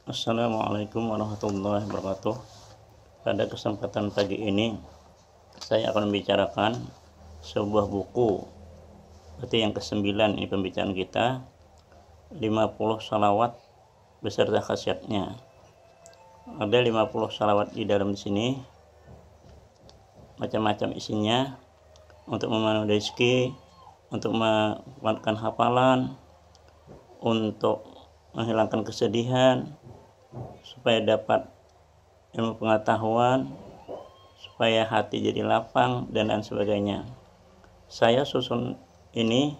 Assalamualaikum warahmatullahi wabarakatuh. Pada kesempatan pagi ini saya akan membicarakan sebuah buku. Berarti yang ke-9 ini pembicaraan kita, 50 salawat beserta khasiatnya. Ada 50 salawat di dalam sini, macam-macam isinya, untuk memenuhi rezeki, untuk menguatkan hafalan, untuk menghilangkan kesedihan, supaya dapat ilmu pengetahuan, supaya hati jadi lapang, dan lain sebagainya. Saya susun ini,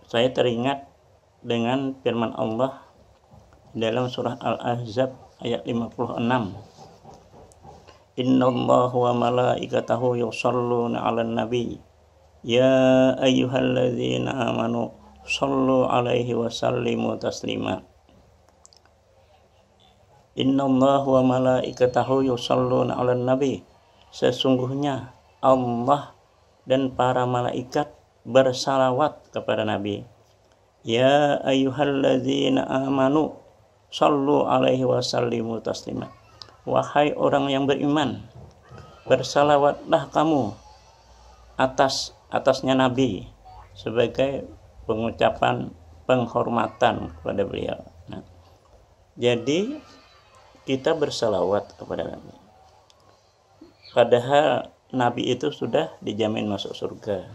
saya teringat dengan firman Allah dalam surah Al-Ahzab ayat 56. Innallaha wa malaikatahu yusholluna 'alan nabi ya ayyuhalladzina amanu shallu 'alaihi wa sallimu taslima. Innallaha wa malaikatahu yusholluna 'alan nabi, sesungguhnya Allah dan para malaikat bersalawat kepada Nabi. Ya ayyuhalladzina amanu shallu 'alaihi wa sallimu taslima. Wahai orang yang beriman, bersalawatlah kamu atasnya Nabi sebagai pengucapan penghormatan kepada beliau. Jadi kita bersalawat kepada Nabi, padahal Nabi itu sudah dijamin masuk surga,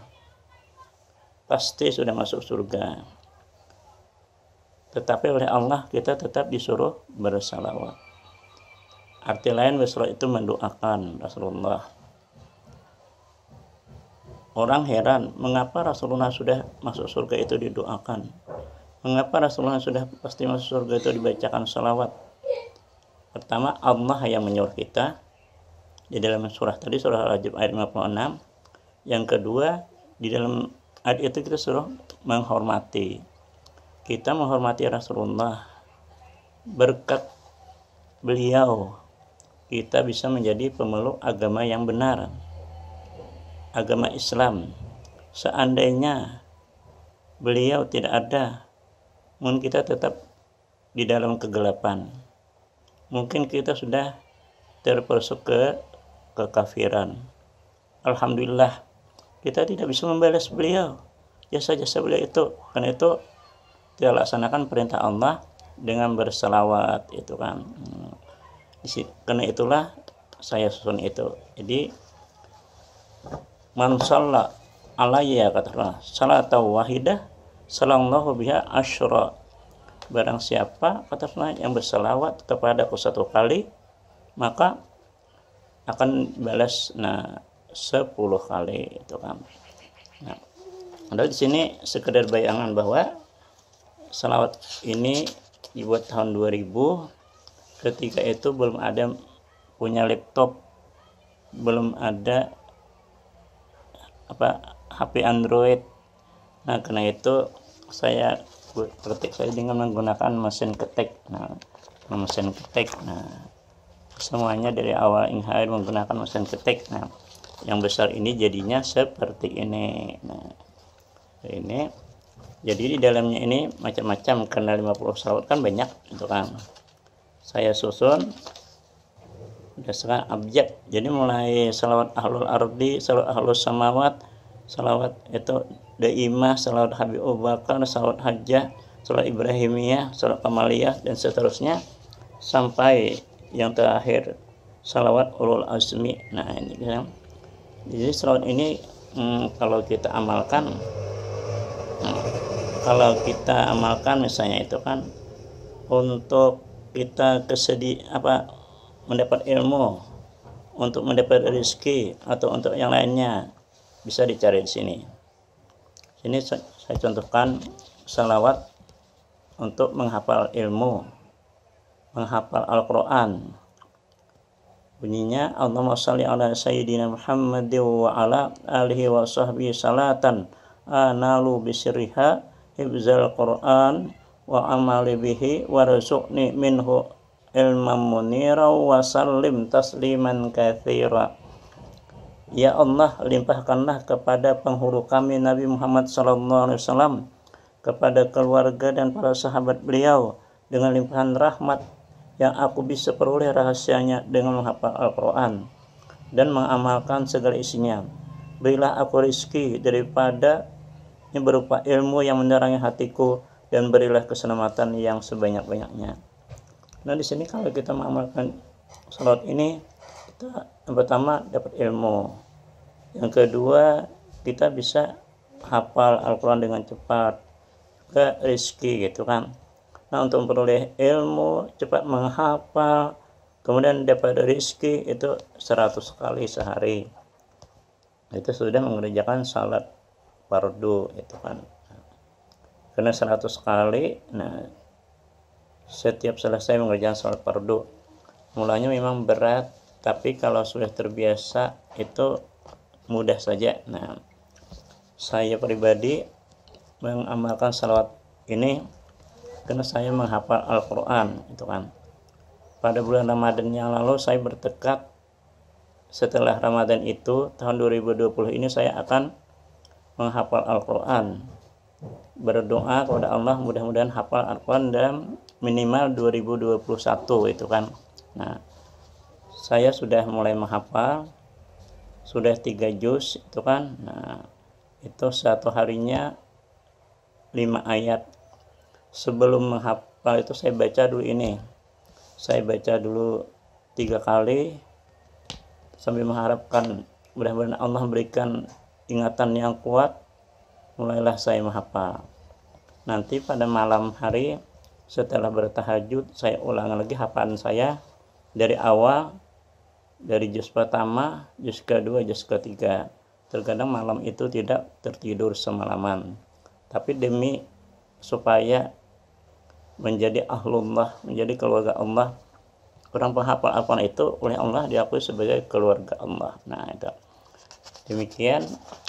pasti sudah masuk surga, tetapi oleh Allah kita tetap disuruh bersalawat. Arti lain bersalawat itu mendoakan Rasulullah. Orang heran mengapa Rasulullah sudah masuk surga itu didoakan, mengapa Rasulullah sudah pasti masuk surga itu dibacakan salawat. Pertama, Allah yang menyuruh kita di dalam surah tadi, surah Al-Ahzab ayat 56. Yang kedua, di dalam ayat itu kita suruh menghormati. Kita menghormati Rasulullah. Berkat beliau kita bisa menjadi pemeluk agama yang benar, agama Islam. Seandainya beliau tidak ada, mungkin kita tetap di dalam kegelapan, mungkin kita sudah terperosok ke kekafiran. Alhamdulillah kita tidak bisa membalas beliau, jasa-jasa beliau itu. Karena itu kita laksanakan perintah Allah dengan berselawat itu kan. Karena itulah saya susun itu. Jadi man shalla alayya, kata Allah, salatu wahidah sallallahu biha asyra. Barang siapa, kata Allah, yang berselawat kepadaku satu kali, maka akan balas 10 kali itu kan. Ada di sini sekedar bayangan bahwa selawat ini dibuat tahun 2000. Ketika itu belum ada punya laptop, belum ada HP Android. Karena itu saya ketik saya dengan menggunakan mesin ketik. Mesin ketik. Semuanya dari awal hingga akhir menggunakan mesin ketik. Yang besar ini jadinya seperti ini. Ini jadi di dalamnya ini macam-macam, karena 50 salawat kan banyak itu kan. Saya susun berdasarkan abjad. Jadi mulai salawat ahlul ardi, salawat ahlus samawat, salawat itu daimah, salawat Habib Abu Bakar, salawat hajjah, salawat ibrahimiyah, salawat kamaliyah, dan seterusnya sampai yang terakhir salawat ulul azmi. Ini kan. Jadi salawat ini kalau kita amalkan misalnya itu kan untuk kita mendapat ilmu, untuk mendapat rezeki, atau untuk yang lainnya, bisa dicari di sini. Sini saya contohkan salawat untuk menghafal ilmu, menghafal Al-Quran. Bunyinya Allahumma shalli ala sayyidina Muhammad wa ala alihi wa sahbihi salatan analu bisirriha hifzal Quran wa amali bihi warzuqni minhu ilman munira wa sallim tasliman katsira. Ya Allah, limpahkanlah kepada penghulu kami Nabi Muhammad SAW, kepada keluarga dan para sahabat beliau, dengan limpahan rahmat yang aku bisa peroleh rahasianya dengan menghafal Al-Quran dan mengamalkan segala isinya. Berilah aku rizki daripada yang berupa ilmu yang menerangi hatiku, dan berilah keselamatan yang sebanyak-banyaknya. Nah, di sini kalau kita mengamalkan salat ini, kita yang pertama dapat ilmu, yang kedua kita bisa hafal Al-Quran dengan cepat, juga rizki gitu kan. Nah, untuk memperoleh ilmu, cepat menghafal, kemudian dapat rizki itu 100 kali sehari, itu sudah mengerjakan salat fardu itu kan. Karena 100 kali, nah setiap selesai mengerjakan salat fardu, mulanya memang berat, tapi kalau sudah terbiasa itu mudah saja. Nah, saya pribadi mengamalkan salawat ini karena saya menghafal Al-Quran itu kan. Pada bulan Ramadan yang lalu saya bertekad setelah Ramadan itu tahun 2020 ini saya akan menghafal Al-Quran. Berdoa kepada Allah mudah-mudahan hafal Al-Quran dalam minimal 2021 itu kan. Nah, saya sudah mulai menghafal, sudah 3 juz itu kan. Nah, itu satu harinya 5 ayat. Sebelum menghafal itu saya baca dulu ini. Saya baca dulu 3 kali sambil mengharapkan mudah-mudahan Allah berikan ingatan yang kuat. Mulailah saya menghafal. Nanti pada malam hari setelah bertahajud saya ulang lagi hafalan saya dari awal, dari juz pertama, juz kedua, juz ketiga. Terkadang malam itu tidak tertidur semalaman. Tapi demi supaya menjadi ahlullah, menjadi keluarga Allah, orang penghafal Al-Quran itu oleh Allah diakui sebagai keluarga Allah. Nah, itu demikian.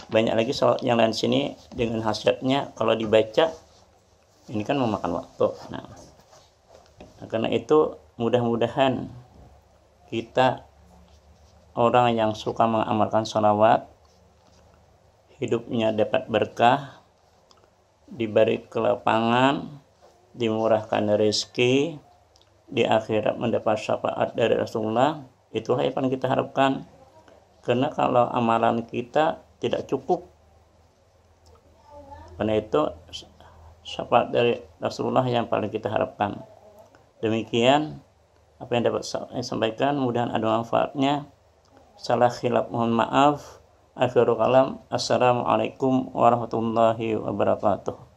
Banyak lagi salat yang lain sini dengan khasiatnya kalau dibaca ini kan memakan waktu. Nah, karena itu mudah-mudahan kita orang yang suka mengamalkan sholawat hidupnya dapat berkah, diberi kelapangan, dimurahkan rezeki, di akhirat mendapat syafaat dari Rasulullah. Itulah yang paling kita harapkan. Karena kalau amalan kita tidak cukup, karena itu syafaat dari Rasulullah yang paling kita harapkan. Demikian apa yang dapat saya sampaikan, mudah-mudahan ada manfaatnya. Salah khilaf mohon maaf. Akhirul kalam, assalamualaikum warahmatullahi wabarakatuh.